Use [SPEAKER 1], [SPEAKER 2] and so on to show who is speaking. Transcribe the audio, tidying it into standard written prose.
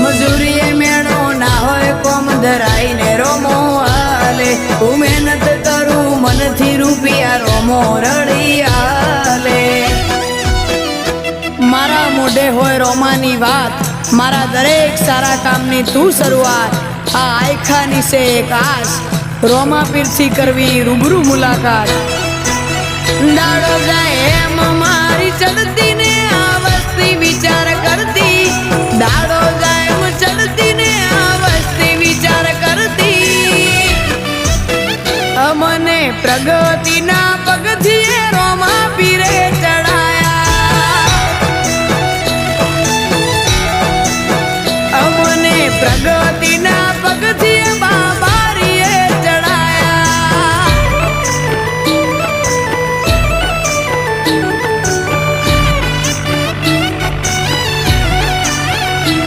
[SPEAKER 1] મજૂરીએ મેળો ના હોય કોમ ધરાઈને રોમો હાલે હું મહેનત કરું મનથી રૂપિયા રોમો રડી હાલે મારા મોઢે હોય રોમાની વાત મારા દરેક સારા કામની તું શરૂઆત આ આયખાની છે એક આશ રોમા પીરથી કરવી રૂબરૂ મુલાકાત દાડો જાય એમ મારી ચડતી ને આ વસ્તી વિચાર કરતી દાડો જાય એમ ચડતી ને આ વસ્તી વિચાર કરતી અમને પ્રગતિના પગથિયે રોમા પીરે ચડાયા અમને પ્રગતિ